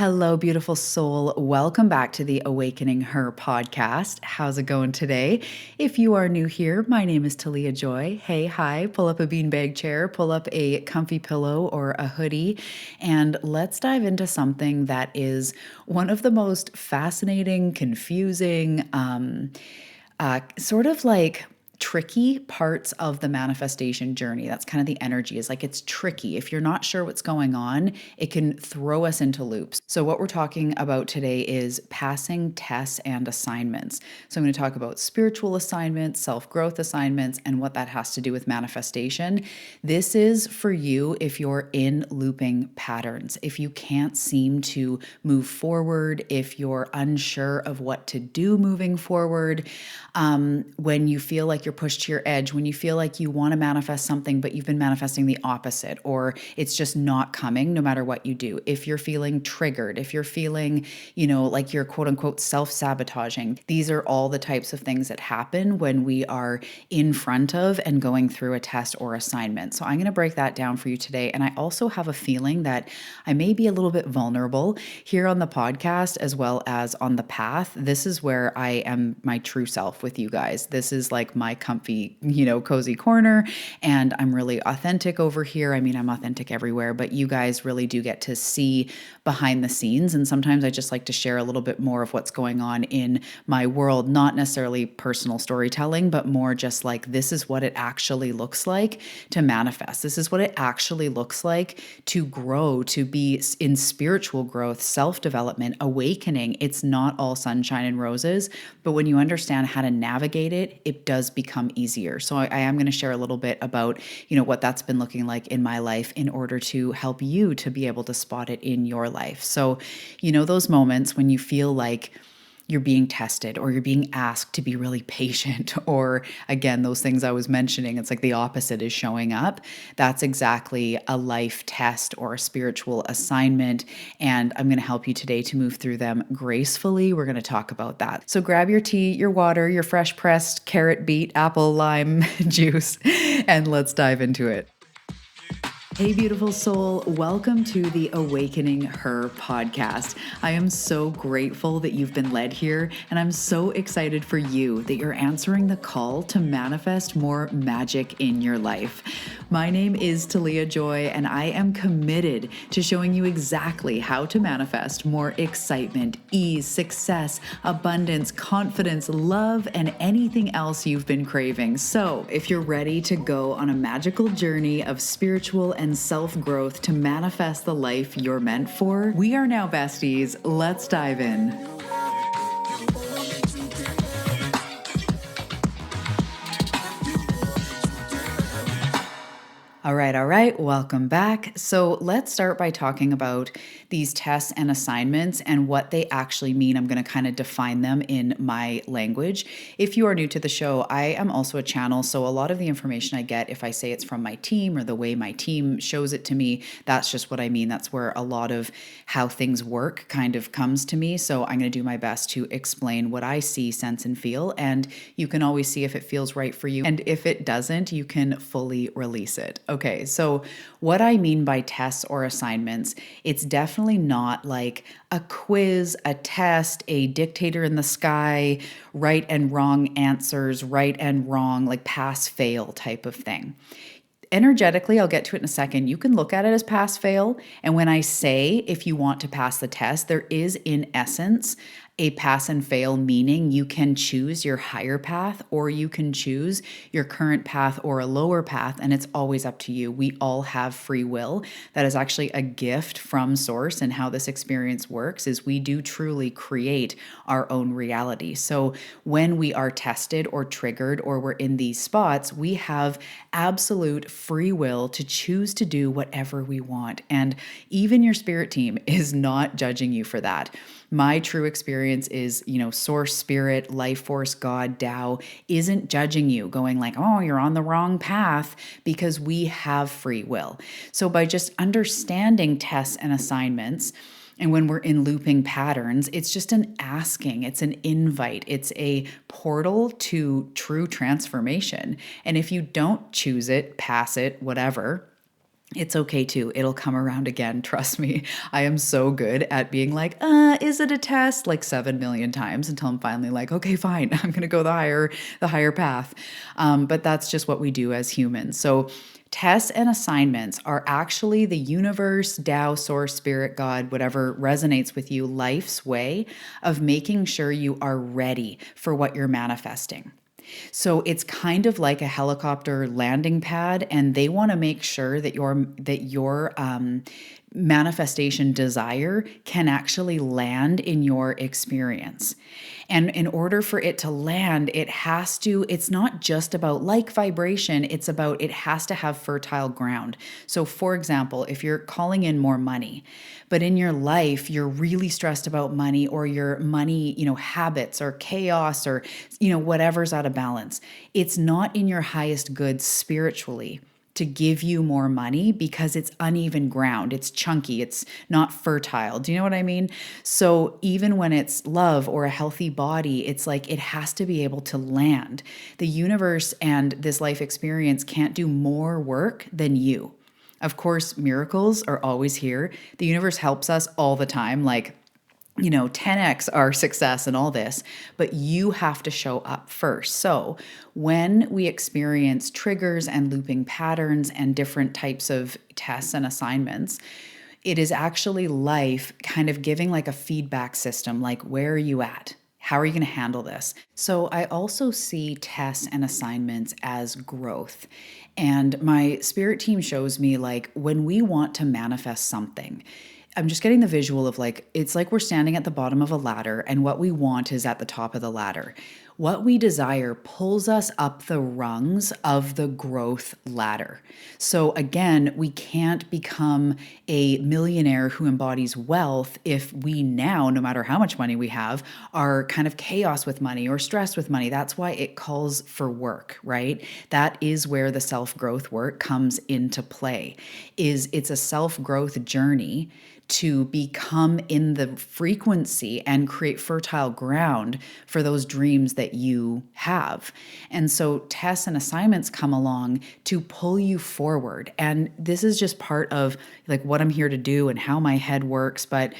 Hello, beautiful soul. Welcome back to the Awakening Her podcast. How's it going today? If you are new here, my name is Talia Joy. Hey, hi, pull up a beanbag chair, pull up a comfy pillow or a hoodie, and let's dive into something that is one of the most fascinating, confusing, sort of like tricky parts of the manifestation journey. That's kind of the energy is like it's tricky. If you're not sure what's going on, it can throw us into loops. So, what we're talking about today is passing tests and assignments. So, I'm going to talk about spiritual assignments, self growth assignments, and what that has to do with manifestation. This is for you if you're in looping patterns, if you can't seem to move forward, if you're unsure of what to do moving forward, when you feel like you're pushed to your edge, when you feel like you want to manifest something, but you've been manifesting the opposite, or it's just not coming no matter what you do. If you're feeling triggered, if you're feeling, like you're quote unquote self-sabotaging, these are all the types of things that happen when we are in front of and going through a test or assignment. So I'm going to break that down for you today. And I also have a feeling that I may be a little bit vulnerable here on the podcast as well as on the path. This is where I am my true self with you guys. This is like my comfy, cozy corner. And I'm really authentic over here. I mean, I'm authentic everywhere, but you guys really do get to see behind the scenes. And sometimes I just like to share a little bit more of what's going on in my world, not necessarily personal storytelling, but more just like this is what it actually looks like to manifest. This is what it actually looks like to grow, to be in spiritual growth, self-development, awakening. It's not all sunshine and roses, but when you understand how to navigate it, it does become easier. So I am going to share a little bit about, what that's been looking like in my life in order to help you to be able to spot it in your life. So, those moments when you feel like you're being tested or you're being asked to be really patient, or again, those things I was mentioning, it's like the opposite is showing up. That's exactly a life test or a spiritual assignment. And I'm going to help you today to move through them gracefully. We're going to talk about that. So grab your tea, your water, your fresh pressed carrot, beet, apple, lime juice, and let's dive into it. Hey, beautiful soul. Welcome to the Awakening Her podcast. I am so grateful that you've been led here, and I'm so excited for you that you're answering the call to manifest more magic in your life. My name is Talia Joy, and I am committed to showing you exactly how to manifest more excitement, ease, success, abundance, confidence, love, and anything else you've been craving. So if you're ready to go on a magical journey of spiritual and self-growth to manifest the life you're meant for, we are now besties. Let's dive in. All right. Welcome back. So let's start by talking about these tests and assignments and what they actually mean. I'm going to kind of define them in my language. If you are new to the show, I am also a channel. So a lot of the information I get, if I say it's from my team or the way my team shows it to me, that's just what I mean. That's where a lot of how things work kind of comes to me. So I'm going to do my best to explain what I see, sense, and feel. And you can always see if it feels right for you. And if it doesn't, you can fully release it. Okay, so what I mean by tests or assignments, it's definitely not like a quiz, a test, a dictator in the sky, right and wrong answers, right and wrong, like pass fail type of thing. Energetically, I'll get to it in a second. You can look at it as pass fail. And when I say if you want to pass the test, there is in essence a pass and fail, meaning you can choose your higher path or you can choose your current path or a lower path, and it's always up to you. We all have free will. That is actually a gift from source, and how this experience works is we do truly create our own reality. So when we are tested or triggered or we're in these spots, we have absolute free will to choose to do whatever we want. And even your spirit team is not judging you for that. My true experience is, source, spirit, life force, God, Tao isn't judging you, going like, oh, you're on the wrong path, because we have free will. So by just understanding tests and assignments, and when we're in looping patterns, it's just an asking, it's an invite, it's a portal to true transformation. And if you don't choose it, pass it, whatever, It's okay too. It'll come around again. Trust me. I am so good at being like, is it a test? Like 7 million times until I'm finally like, okay, fine. I'm going to go the higher path. But that's just what we do as humans. So tests and assignments are actually the universe, Tao, source, spirit, God, whatever resonates with you, life's way of making sure you are ready for what you're manifesting. So it's kind of like a helicopter landing pad, and they want to make sure that your manifestation desire can actually land in your experience. And in order for it to land, it's not just about like vibration, it's about it has to have fertile ground. So, for example, if you're calling in more money, but in your life, you're really stressed about money or your money, habits or chaos or, whatever's out of balance, it's not in your highest good spiritually to give you more money because it's uneven ground. It's chunky. It's not fertile. Do you know what I mean? So even when it's love or a healthy body, it's like it has to be able to land. The universe and this life experience can't do more work than you. Of course, miracles are always here. The universe helps us all the time. Like, 10x our success and all this, but you have to show up first. So, when we experience triggers and looping patterns and different types of tests and assignments, it is actually life kind of giving like a feedback system, like, where are you at? How are you going to handle this? So, I also see tests and assignments as growth. And my spirit team shows me like when we want to manifest something, I'm just getting the visual of like, it's like we're standing at the bottom of a ladder and what we want is at the top of the ladder. What we desire pulls us up the rungs of the growth ladder. So again, we can't become a millionaire who embodies wealth if we now, no matter how much money we have, are kind of chaos with money or stressed with money. That's why it calls for work, right? That is where the self-growth work comes into play. It's a self-growth journey to become in the frequency and create fertile ground for those dreams that you have. And so tests and assignments come along to pull you forward. And this is just part of like what I'm here to do and how my head works. But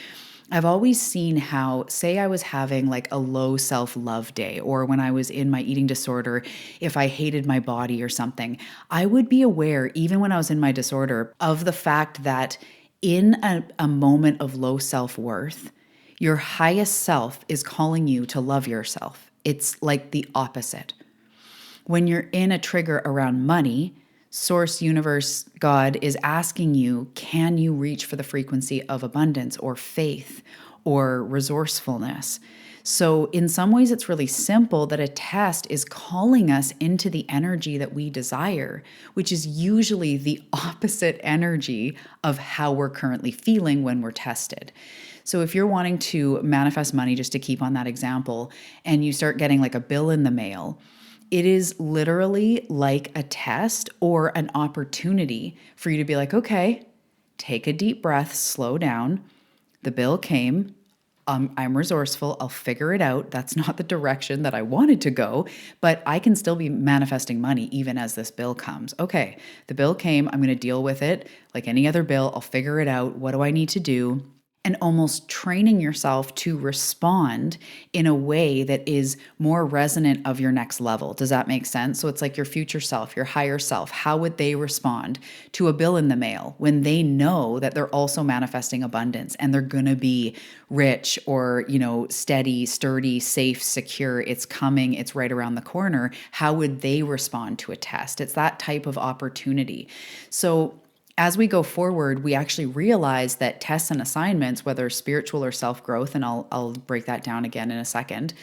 I've always seen how, say, I was having like a low self love day, or when I was in my eating disorder, if I hated my body or something, I would be aware, even when I was in my disorder, of the fact that in a moment of low self worth, your highest self is calling you to love yourself. It's like the opposite. When you're in a trigger around money, source, universe, God is asking you, can you reach for the frequency of abundance or faith or resourcefulness? So, in some ways, it's really simple that a test is calling us into the energy that we desire, which is usually the opposite energy of how we're currently feeling when we're tested. So, if you're wanting to manifest money, just to keep on that example, and you start getting like a bill in the mail, it is literally like a test or an opportunity for you to be like, okay, take a deep breath, slow down. The bill came. I'm resourceful. I'll figure it out. That's not the direction that I wanted to go, but I can still be manifesting money even as this bill comes. Okay, the bill came. I'm going to deal with it like any other bill. I'll figure it out. What do I need to do? And almost training yourself to respond in a way that is more resonant of your next level. Does that make sense? So it's like your future self, your higher self. How would they respond to a bill in the mail when they know that they're also manifesting abundance and they're going to be rich or, steady, sturdy, safe, secure? It's coming, it's right around the corner. How would they respond to a test? It's that type of opportunity. So as we go forward, we actually realize that tests and assignments, whether spiritual or self-growth, and I'll break that down again in a second,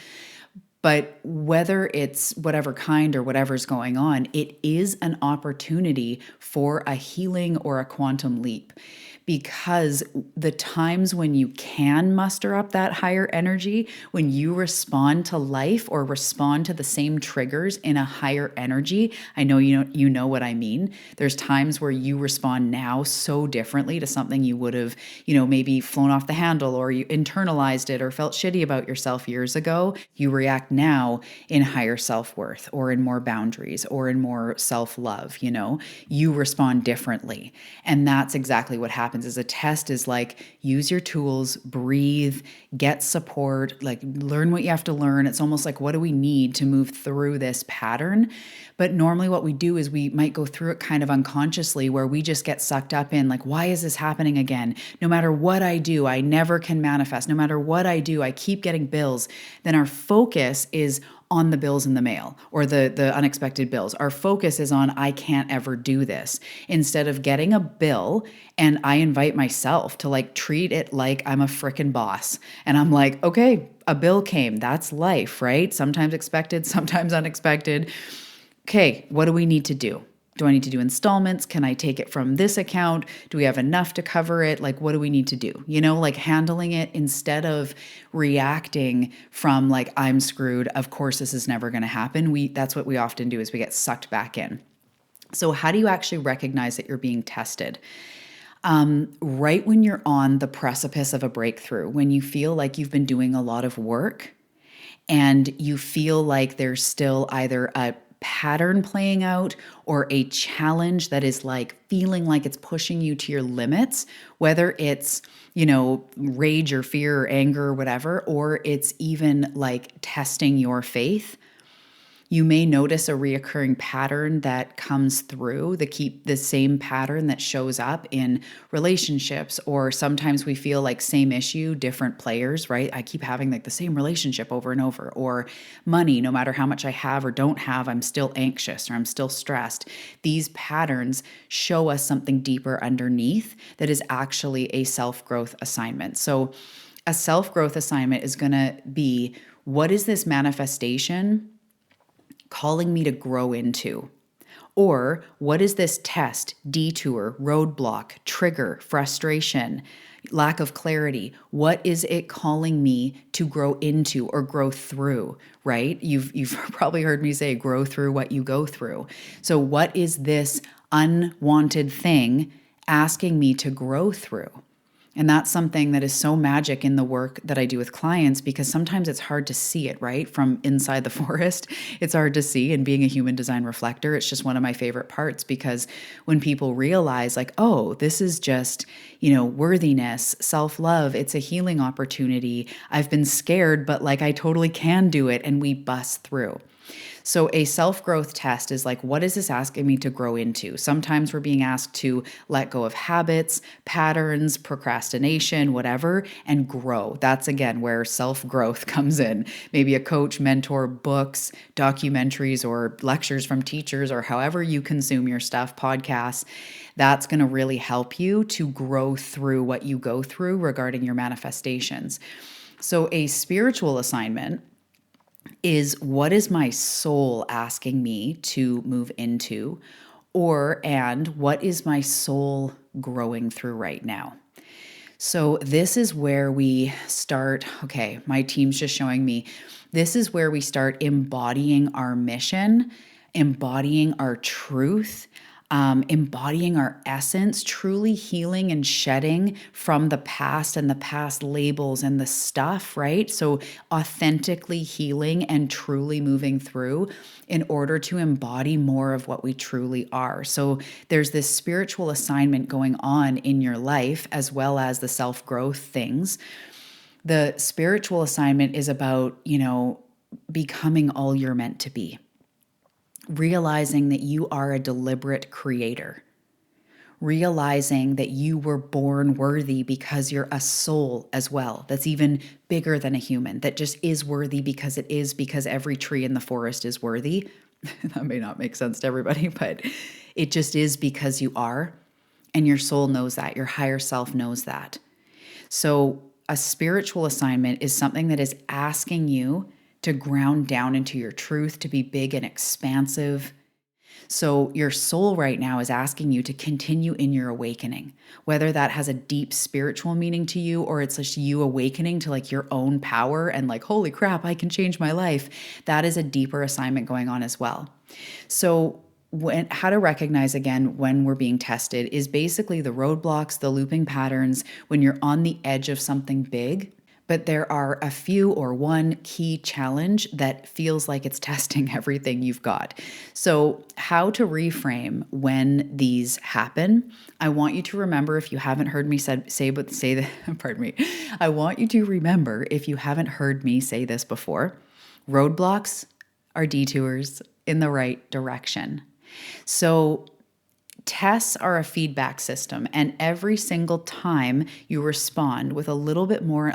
but whether it's whatever kind or whatever's going on, it is an opportunity for a healing or a quantum leap. because the times when you can muster up that higher energy, when you respond to life or respond to the same triggers in a higher energy, I know you know what I mean. There's times where you respond now so differently to something you would have, maybe flown off the handle, or you internalized it or felt shitty about yourself years ago. You react now in higher self-worth or in more boundaries or in more self-love, you respond differently. And that's exactly what happens. Is a test is like, use your tools, breathe, get support, like learn what you have to learn. It's almost like, what do we need to move through this pattern? But normally what we do is we might go through it kind of unconsciously, where we just get sucked up in like, why is this happening again? No matter what I do, I never can manifest. No matter what I do, I keep getting bills. Then our focus is on the bills in the mail, or the unexpected bills. Our focus is on, I can't ever do this, instead of getting a bill. And I invite myself to like treat it like I'm a freaking boss. And I'm like, okay, a bill came. That's life, right? Sometimes expected, sometimes unexpected. Okay, what do we need to do? Do I need to do installments? Can I take it from this account? Do we have enough to cover it? Like, what do we need to do? Like handling it instead of reacting from like, I'm screwed. Of course, this is never going to happen. That's what we often do, is we get sucked back in. So how do you actually recognize that you're being tested? Right when you're on the precipice of a breakthrough, when you feel like you've been doing a lot of work and you feel like there's still either a pattern playing out or a challenge that is like feeling like it's pushing you to your limits, whether it's, rage or fear or anger or whatever, or it's even like testing your faith. You may notice a reoccurring pattern that comes through, the same pattern that shows up in relationships, or sometimes we feel like same issue, different players, right? I keep having like the same relationship over and over, or money, no matter how much I have or don't have, I'm still anxious or I'm still stressed. These patterns show us something deeper underneath that is actually a self-growth assignment. So a self-growth assignment is going to be, what is this manifestation calling me to grow into? Or what is this test, detour, roadblock, trigger, frustration, lack of clarity? What is it calling me to grow into or grow through, right? You've probably heard me say, grow through what you go through. So what is this unwanted thing asking me to grow through? And that's something that is so magic in the work that I do with clients, because sometimes it's hard to see it, right? From inside the forest, it's hard to see. And being a human design reflector, it's just one of my favorite parts, because when people realize like, oh, this is just, worthiness, self-love, it's a healing opportunity. I've been scared, but like I totally can do it. And we bust through. So a self-growth test is like, what is this asking me to grow into? Sometimes we're being asked to let go of habits, patterns, procrastination, whatever, and grow. That's again where self-growth comes in. Maybe a coach, mentor, books, documentaries, or lectures from teachers, or however you consume your stuff, podcasts. That's going to really help you to grow through what you go through regarding your manifestations. So a spiritual assignment is, what is my soul asking me to move into? And what is my soul growing through right now? So this is where we start. Okay, my team's just showing me. This is where we start embodying our mission, embodying our truth, embodying our essence, truly healing and shedding from the past and the past labels and the stuff, right? So authentically healing and truly moving through in order to embody more of what we truly are. So there's this spiritual assignment going on in your life, as well as the self-growth things. The spiritual assignment is about, becoming all you're meant to be. Realizing that you are a deliberate creator, realizing that you were born worthy because you're a soul as well. That's even bigger than a human, that just is worthy because it is, because every tree in the forest is worthy. That may not make sense to everybody, but it just is because you are. And your soul knows that. Your higher self knows that. So a spiritual assignment is something that is asking you to ground down into your truth, to be big and expansive, So your soul right now is asking you to continue in your awakening, whether that has a deep spiritual meaning to you or it's just you awakening to like your own power and like, holy crap, I can change my life. That is a deeper assignment going on as well. So how to recognize again when we're being tested is basically the roadblocks, the looping patterns, when you're on the edge of something big, but there are a few or one key challenge that feels like it's testing everything you've got. So, how to reframe when these happen? I want you to remember, if you haven't heard me say that, pardon me. I want you to remember, if you haven't heard me say this before, roadblocks are detours in the right direction. So, tests are a feedback system, and every single time you respond with a little bit more,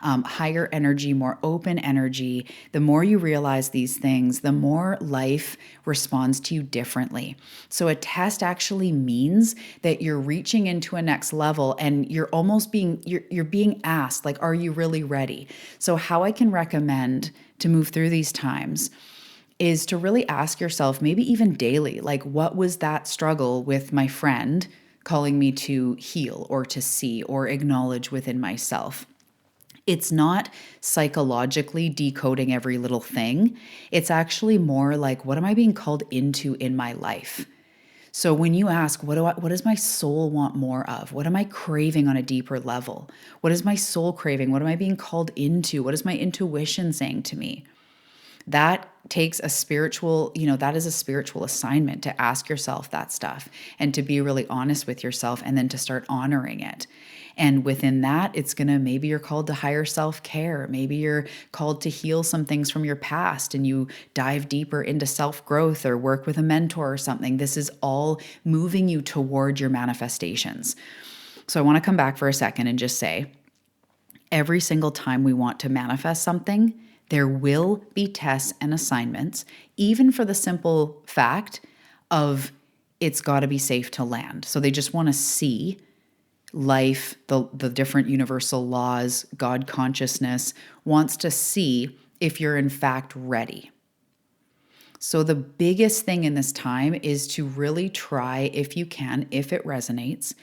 higher energy, more open energy, the more you realize these things, the more life responds to you differently. So a test actually means that you're reaching into a next level, and you're almost you're being asked, like, are you really ready? So how I can recommend to move through these times is to really ask yourself, maybe even daily, like, what was that struggle with my friend calling me to heal or to see or acknowledge within myself? It's not psychologically decoding every little thing. It's actually more like, what am I being called into in my life? So when you ask, what does my soul want more of? What am I craving on a deeper level? What is my soul craving? What am I being called into? What is my intuition saying to me? That takes a spiritual, that is a spiritual assignment to ask yourself that stuff and to be really honest with yourself and then to start honoring it. And within that, maybe you're called to higher self-care. Maybe you're called to heal some things from your past and you dive deeper into self-growth or work with a mentor or something. This is all moving you toward your manifestations. So I want to come back for a second and just say, every single time we want to manifest something, there will be tests and assignments, even for the simple fact of it's got to be safe to land. So they just want to see life, the different universal laws, God consciousness wants to see if you're in fact ready. So the biggest thing in this time is to really try, if you can, if it resonates,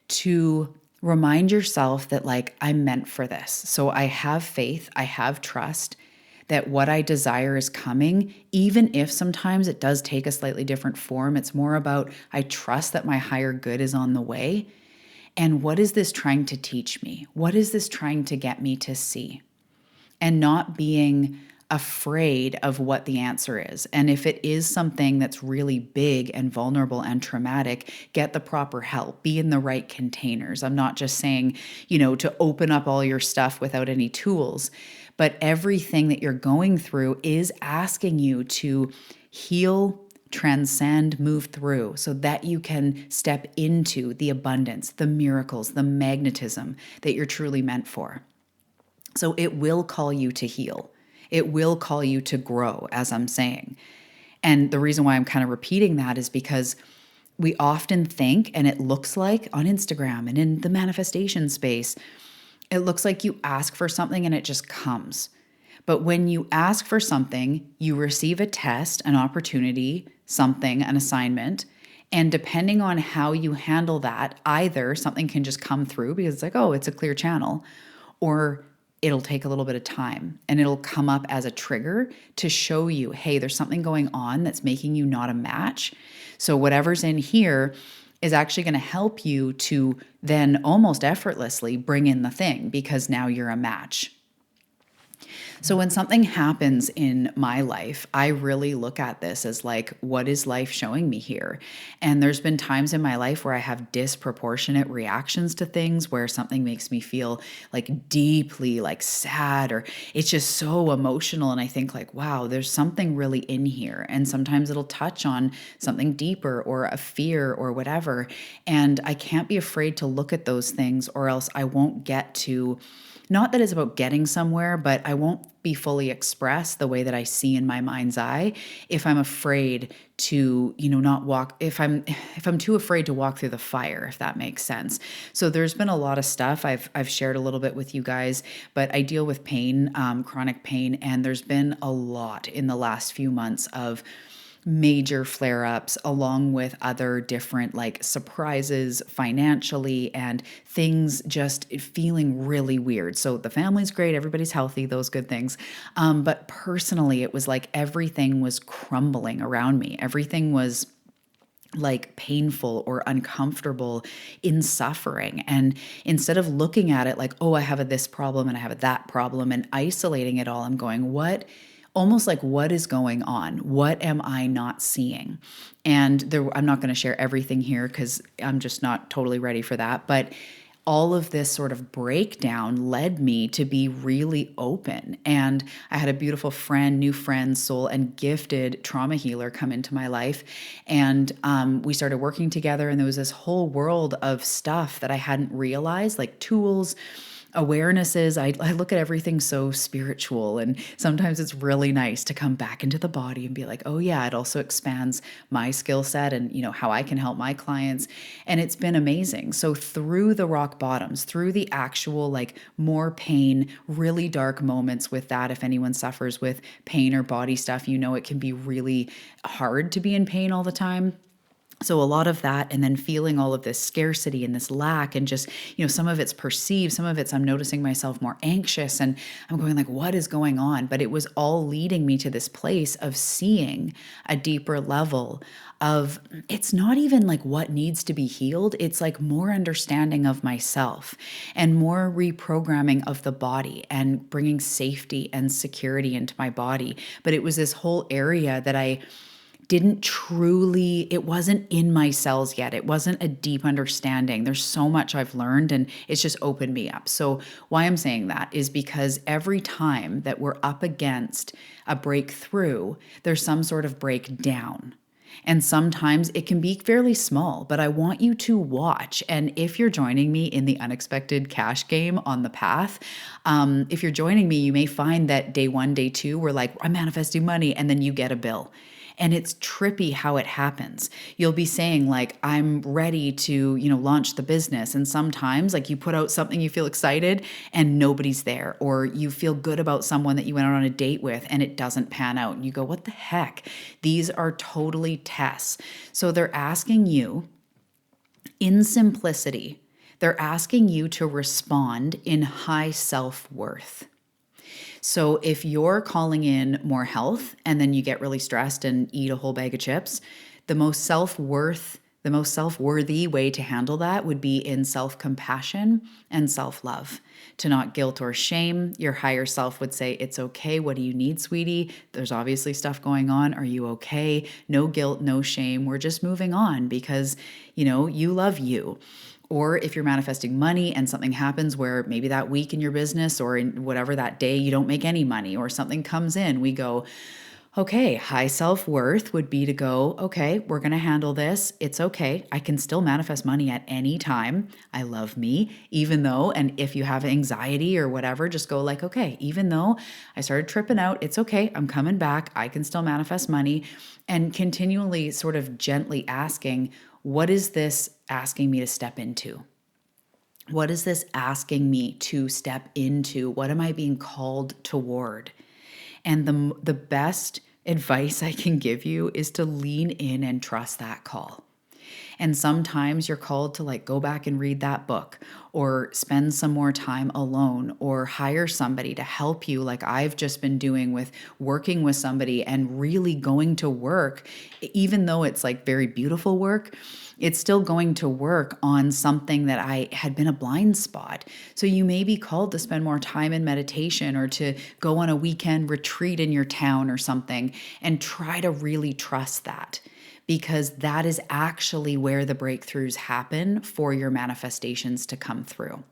to remind yourself that, like, I'm meant for this. So I have faith, I have trust that what I desire is coming, even if sometimes it does take a slightly different form. It's more about, I trust that my higher good is on the way. And what is this trying to teach me? What is this trying to get me to see? And not being afraid of what the answer is. And if it is something that's really big and vulnerable and traumatic, get the proper help, be in the right containers. I'm not just saying, to open up all your stuff without any tools, but everything that you're going through is asking you to heal, transcend, move through so that you can step into the abundance, the miracles, the magnetism that you're truly meant for. So it will call you to heal. It will call you to grow, as I'm saying. And the reason why I'm kind of repeating that is because we often think, and it looks like on Instagram and in the manifestation space, it looks like you ask for something and it just comes. But when you ask for something, you receive a test, an opportunity, something, an assignment. And depending on how you handle that, either something can just come through because it's like, oh, it's a clear channel, or it'll take a little bit of time and it'll come up as a trigger to show you, hey, there's something going on that's making you not a match. So whatever's in here is actually going to help you to then almost effortlessly bring in the thing because now you're a match. So when something happens in my life, I really look at this as like, what is life showing me here? And there's been times in my life where I have disproportionate reactions to things, where something makes me feel like deeply like sad, or it's just so emotional. And I think like, wow, there's something really in here. And sometimes it'll touch on something deeper or a fear or whatever. And I can't be afraid to look at those things, or else I won't get to, not that it's about getting somewhere, but I won't be fully expressed the way that I see in my mind's eye if I'm afraid to, not walk, if I'm too afraid to walk through the fire, if that makes sense. So there's been a lot of stuff I've shared a little bit with you guys, but I deal with pain, chronic pain, and there's been a lot in the last few months of major flare ups, along with other different like surprises financially and things just feeling really weird. So the family's great, everybody's healthy, those good things. But personally, it was like everything was crumbling around me. Everything was like painful or uncomfortable in suffering. And instead of looking at it like, oh, I have this problem and I have that problem and isolating it all, I'm going, what? Almost like, what is going on? What am I not seeing? And there, I'm not going to share everything here because I'm just not totally ready for that. But all of this sort of breakdown led me to be really open. And I had a beautiful friend, new friend, soul, and gifted trauma healer come into my life. And we started working together, and there was this whole world of stuff that I hadn't realized, like tools, awarenesses. I look at everything so spiritual, and sometimes it's really nice to come back into the body and be like, oh yeah, it also expands my skill set and how I can help my clients. And it's been amazing. So through the rock bottoms, through the actual like more pain, really dark moments with that, if anyone suffers with pain or body stuff, it can be really hard to be in pain all the time. So a lot of that, and then feeling all of this scarcity and this lack, and just, some of it's perceived, some of it's I'm noticing myself more anxious, and I'm going like, what is going on? But it was all leading me to this place of seeing a deeper level of, it's not even like what needs to be healed. It's like more understanding of myself and more reprogramming of the body and bringing safety and security into my body. But it was this whole area that I didn't truly, it wasn't in my cells yet. It wasn't a deep understanding. There's so much I've learned, and it's just opened me up. So why I'm saying that is because every time that we're up against a breakthrough, there's some sort of breakdown. And sometimes it can be fairly small, but I want you to watch. And if you're joining me in the unexpected cash game on the path, if you're joining me, you may find that day 1, day 2, we're like, I'm manifesting money, and then you get a bill. And it's trippy how it happens. You'll be saying like, I'm ready to, launch the business. And sometimes like you put out something, you feel excited and nobody's there, or you feel good about someone that you went out on a date with and it doesn't pan out. And you go, what the heck? These are totally tests. So they're asking you in simplicity, they're asking you to respond in high self-worth. So if you're calling in more health and then you get really stressed and eat a whole bag of chips, the most self-worthy way to handle that would be in self-compassion and self-love. To not guilt or shame. Your higher self would say, it's okay. What do you need, sweetie? There's obviously stuff going on. Are you okay? No guilt, no shame. We're just moving on because, you love you. Or if you're manifesting money and something happens where maybe that week in your business or in whatever that day you don't make any money or something comes in, we go, okay, high self-worth would be to go, okay, we're going to handle this. It's okay. I can still manifest money at any time. I love me, even though, and if you have anxiety or whatever, just go like, okay, even though I started tripping out, it's okay. I'm coming back. I can still manifest money, and continually sort of gently asking, what is this asking me to step into? What is this asking me to step into? What am I being called toward? And the best advice I can give you is to lean in and trust that call. And sometimes you're called to like go back and read that book or spend some more time alone or hire somebody to help you, like I've just been doing with working with somebody and really going to work, even though it's like very beautiful work. It's still going to work on something that I had been a blind spot. So you may be called to spend more time in meditation or to go on a weekend retreat in your town or something, and try to really trust that, because that is actually where the breakthroughs happen for your manifestations to come through.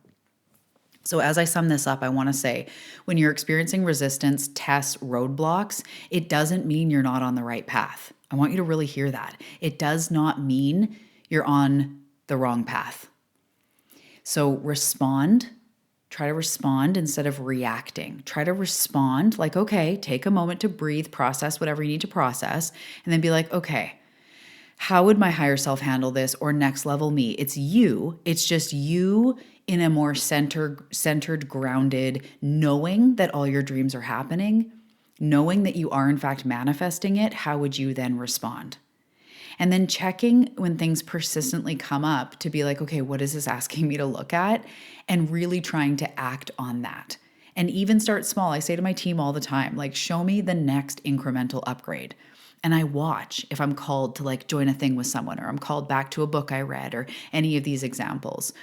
So as I sum this up, I want to say, when you're experiencing resistance, tests, roadblocks, it doesn't mean you're not on the right path. I want you to really hear that. It does not mean you're on the wrong path. So respond. Try to respond instead of reacting. Try to respond like, okay, take a moment to breathe, process whatever you need to process, and then be like, okay, how would my higher self handle this, or next level me? It's you. It's just you in a more centered, grounded, knowing that all your dreams are happening. Knowing that you are in fact manifesting it, how would you then respond? And then checking when things persistently come up to be like, okay, what is this asking me to look at? And really trying to act on that. And even start small. I say to my team all the time, like, show me the next incremental upgrade. And I watch if I'm called to like join a thing with someone, or I'm called back to a book I read, or any of these examples.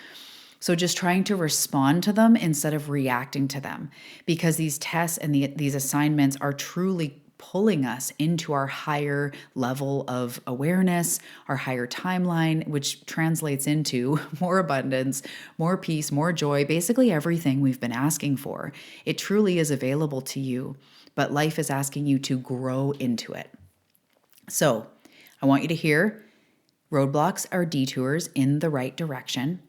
So just trying to respond to them instead of reacting to them, because these tests and these assignments are truly pulling us into our higher level of awareness, our higher timeline, which translates into more abundance, more peace, more joy, basically everything we've been asking for. It truly is available to you, but life is asking you to grow into it. So I want you to hear roadblocks are detours in the right direction.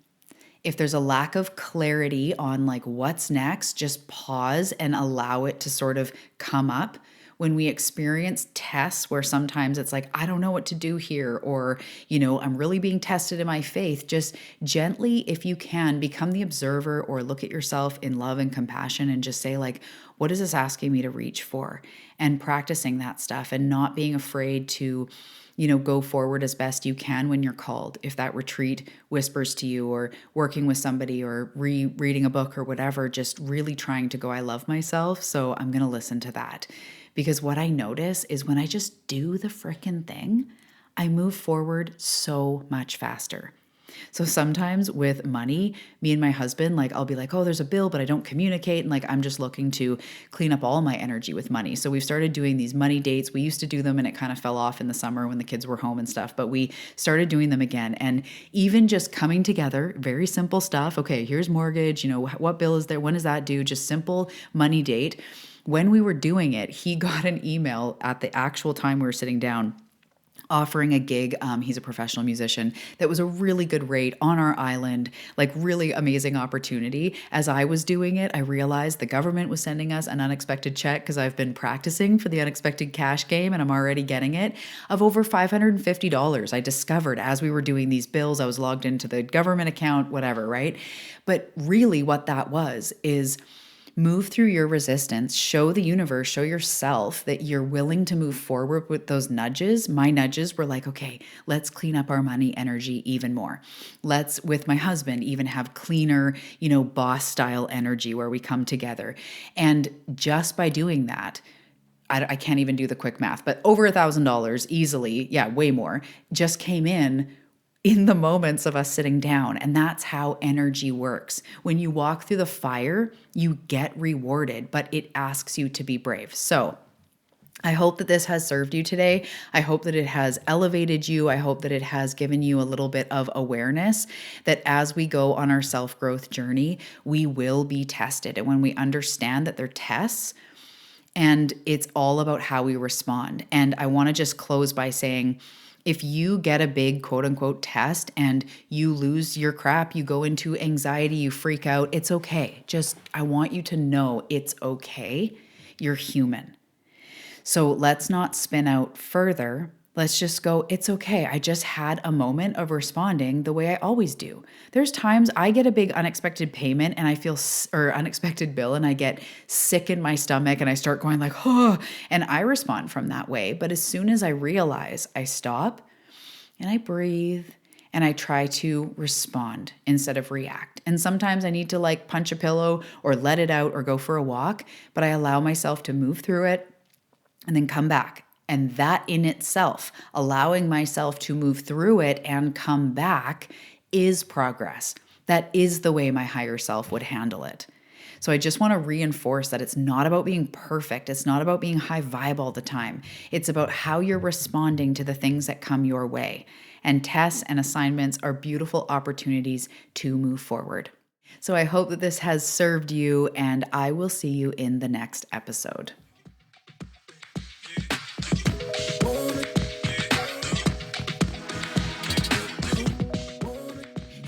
If there's a lack of clarity on like what's next, just pause and allow it to sort of come up. When we experience tests where sometimes it's like, I don't know what to do here, or, I'm really being tested in my faith, just gently, if you can, become the observer or look at yourself in love and compassion and just say like, what is this asking me to reach for? And practicing that stuff and not being afraid to go forward as best you can when you're called. If that retreat whispers to you, or working with somebody, or reading a book or whatever, just really trying to go, I love myself, so I'm going to listen to that. Because what I notice is when I just do the frickin' thing, I move forward so much faster. So sometimes with money, me and my husband, like I'll be like, oh, there's a bill, but I don't communicate. And like, I'm just looking to clean up all my energy with money. So we've started doing these money dates. We used to do them and it kind of fell off in the summer when the kids were home and stuff, but we started doing them again. And even just coming together, very simple stuff. Okay, here's mortgage, what bill is there? When does that due? Just simple money date. When we were doing it, he got an email at the actual time we were sitting down offering a gig. He's a professional musician. That was a really good rate on our island, like really amazing opportunity. As I was doing it, I realized the government was sending us an unexpected check, because I've been practicing for the unexpected cash game and I'm already getting it, of over $550. I discovered as we were doing these bills, I was logged into the government account, whatever, right? But really what that was is move through your resistance, show the universe, show yourself that you're willing to move forward with those nudges. My nudges were like, okay, let's clean up our money energy even more. Let's, with my husband, even have cleaner, boss style energy where we come together. And just by doing that, I can't even do the quick math, but over $1,000 easily, yeah, way more, just came in the moments of us sitting down. And that's how energy works. When you walk through the fire, you get rewarded, but it asks you to be brave. So I hope that this has served you today. I hope that it has elevated you. I hope that it has given you a little bit of awareness that as we go on our self-growth journey, we will be tested. And when we understand that they're tests, and it's all about how we respond. And I want to just close by saying, if you get a big quote unquote test and you lose your crap, you go into anxiety, you freak out, it's okay. I want you to know it's okay. You're human. So let's not spin out further. Let's just go, it's okay. I just had a moment of responding the way I always do. There's times I get a big unexpected payment and I feel, or unexpected bill, and I get sick in my stomach and I start going like, oh, and I respond from that way. But as soon as I realize, I stop and I breathe and I try to respond instead of react. And sometimes I need to like punch a pillow or let it out or go for a walk, but I allow myself to move through it and then come back. And that in itself, allowing myself to move through it and come back, is progress. That is the way my higher self would handle it. So I just want to reinforce that it's not about being perfect. It's not about being high vibe all the time. It's about how you're responding to the things that come your way. And tests and assignments are beautiful opportunities to move forward. So I hope that this has served you, and I will see you in the next episode.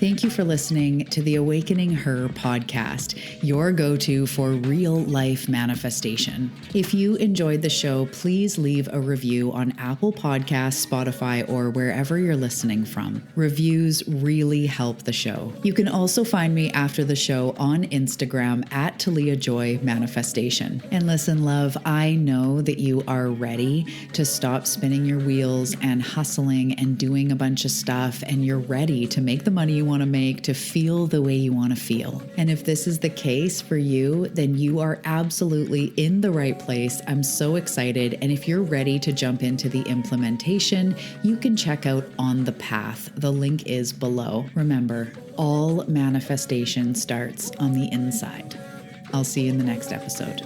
Thank you for listening to the Awakening Her podcast, your go-to for real life manifestation. If you enjoyed the show, please leave a review on Apple Podcasts, Spotify, or wherever you're listening from. Reviews really help the show. You can also find me after the show on Instagram at Talia Joy Manifestation. And listen, love, I know that you are ready to stop spinning your wheels and hustling and doing a bunch of stuff, and you're ready to make the money you want to make, to feel the way you want to feel. And if this is the case for you, then you are absolutely in the right place. I'm so excited. And if you're ready to jump into the implementation, you can check out On the Path. The link is below. Remember, all manifestation starts on the inside. I'll see you in the next episode.